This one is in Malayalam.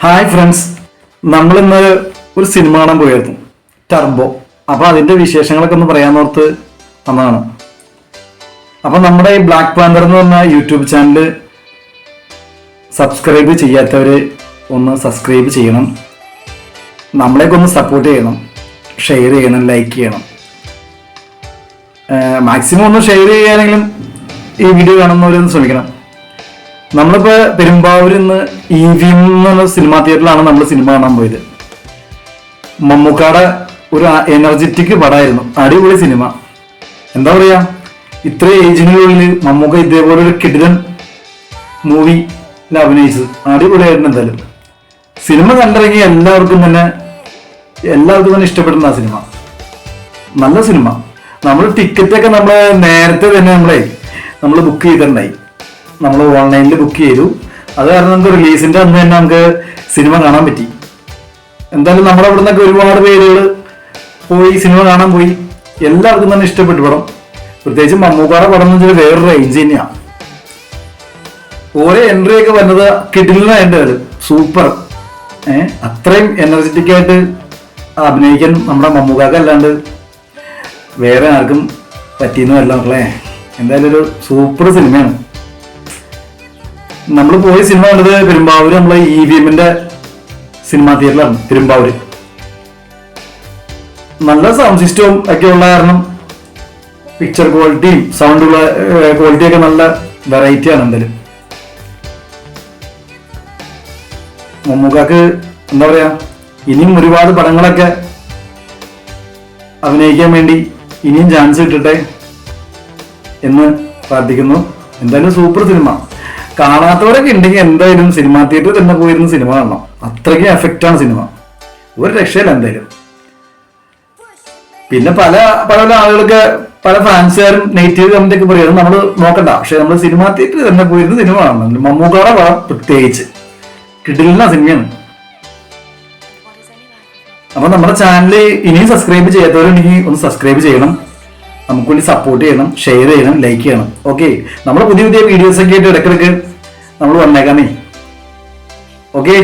ഹായ് ഫ്രണ്ട്സ്, നമ്മളിന്ന് ഒരു സിനിമ കാണാൻ പോയിരുന്നു, ടർബോ. അപ്പോൾ അതിൻ്റെ വിശേഷങ്ങളൊക്കെ ഒന്ന് പറയാമെന്നോർത്ത് വന്നതാണ്. അപ്പോൾ നമ്മുടെ ഈ ബ്ലാക്ക് പാന്തർ എന്ന് പറഞ്ഞ യൂട്യൂബ് ചാനൽ സബ്സ്ക്രൈബ് ചെയ്യാത്തവർ ഒന്ന് സബ്സ്ക്രൈബ് ചെയ്യണം, നമ്മളെയൊക്കെ ഒന്ന് സപ്പോർട്ട് ചെയ്യണം, ഷെയർ ചെയ്യണം, ലൈക്ക് ചെയ്യണം. മാക്സിമം ഒന്ന് ഷെയർ ചെയ്യാനെങ്കിലും ഈ വീഡിയോ കാണുന്നവരൊന്ന് ശ്രമിക്കണം. നമ്മളിപ്പോൾ പെരുമ്പാവൂരിൽ നിന്ന് EVM എന്നുള്ള സിനിമാ തിയേറ്ററിലാണ് നമ്മൾ സിനിമ കാണാൻ പോയത്. മമ്മൂക്കാടെ ഒരു എനർജറ്റിക് പടമായിരുന്നു, അടിപൊളി സിനിമ. എന്താ പറയുക, ഇത്ര ഏജിനുള്ളിൽ മമ്മൂക്ക ഇതേപോലെ ഒരു കിടിലൻ മൂവിയിൽ അഭിനയിച്ചത് അടിപൊളിയായിരുന്നു. എന്തായാലും സിനിമ കണ്ടിറങ്ങി എല്ലാവർക്കും തന്നെ ഇഷ്ടപ്പെടുന്ന ആ സിനിമ, നല്ല സിനിമ. നമ്മൾ ടിക്കറ്റൊക്കെ നമ്മൾ നേരത്തെ തന്നെ നമ്മൾ ബുക്ക് ചെയ്തിട്ടുണ്ടായി. നമ്മൾ ഓൺലൈനിൽ ബുക്ക് ചെയ്തു. അത് കാരണം നമുക്ക് റിലീസിന്റെ അന്ന് തന്നെ നമുക്ക് സിനിമ കാണാൻ പറ്റി. എന്തായാലും നമ്മുടെ അവിടെ നിന്നൊക്കെ ഒരുപാട് പേരുകൾ പോയി സിനിമ കാണാൻ പോയി. എല്ലാവർക്കും തന്നെ ഇഷ്ടപ്പെട്ടു പടം. പ്രത്യേകിച്ച് മമ്മൂക്കാടെ പടം എന്ന് വെച്ചാൽ വേറൊരു റേഞ്ച് തന്നെയാണ്. ഓരോ എൻട്രി ഒക്കെ വന്നത് കിടിലനായിട്ട് സൂപ്പർ. അത്രയും എനർജറ്റിക് ആയിട്ട് അഭിനയിക്കാൻ നമ്മുടെ മമ്മൂക്കാക്ക് അല്ലാണ്ട് വേറെ ആർക്കും പറ്റിയെന്നല്ല മക്കളെ. എന്തായാലും ഒരു സൂപ്പർ സിനിമയാണ്. നമ്മൾ പോയി സിനിമ കണ്ടത് പെരുമ്പാവൂര് നമ്മളെ EVMന്റെ സിനിമാ തിയേറ്ററിലാണ് പെരുമ്പാവൂര്. നല്ല സൗണ്ട് സിസ്റ്റവും ഒക്കെ ഉള്ള കാരണം പിക്ചർ ക്വാളിറ്റിയും സൗണ്ടുള്ള ക്വാളിറ്റിയൊക്കെ നല്ല വെറൈറ്റിയാണ്. എന്തായാലും മമ്മൂക്കാക്ക് എന്താ പറയാ, ഇനിയും ഒരുപാട് പടങ്ങളൊക്കെ അഭിനയിക്കാൻ വേണ്ടി ഇനിയും ചാൻസ് കിട്ടട്ടെ എന്ന് പ്രാർത്ഥിക്കുന്നു. എന്തായാലും സൂപ്പർ സിനിമ. കാണാത്തവരൊക്കെ ഉണ്ടെങ്കിൽ എന്തായാലും സിനിമാ തിയേറ്ററിൽ തന്നെ പോയിരുന്ന സിനിമ കാണണം. അത്രയ്ക്ക് എഫക്റ്റാണ് സിനിമ, ഒരു രക്ഷയില്ല എന്തായാലും. പിന്നെ പല ആളുകൾക്ക് പല ഫാൻസുകാരും നെഗറ്റീവ് കമന്റ് ഒക്കെ പറയുന്നത് നമ്മൾ നോക്കണ്ട. പക്ഷെ നമ്മൾ സിനിമാ തിയേറ്ററിൽ തന്നെ പോയിരുന്ന സിനിമ കാണണം. മമ്മൂക്കാടെ പടം പ്രത്യേകിച്ച് കിടിലന സിനിമയാണ്. അപ്പൊ നമ്മുടെ ചാനൽ ഇനിയും സബ്സ്ക്രൈബ് ചെയ്യാത്തവരുണ്ടെങ്കിൽ ഒന്ന് സബ്സ്ക്രൈബ് ചെയ്യണം, നമുക്ക് വേണ്ടി സപ്പോർട്ട് ചെയ്യണം, ഷെയർ ചെയ്യണം, ലൈക്ക് ചെയ്യണം. ഓക്കെ, നമ്മൾ പുതിയ വീഡിയോസ് ഒക്കെ ആയിട്ട് ഇടയ്ക്കിടയ്ക്ക് നമ്മൾ വന്നേക്കാന്നേ. ഓക്കെ.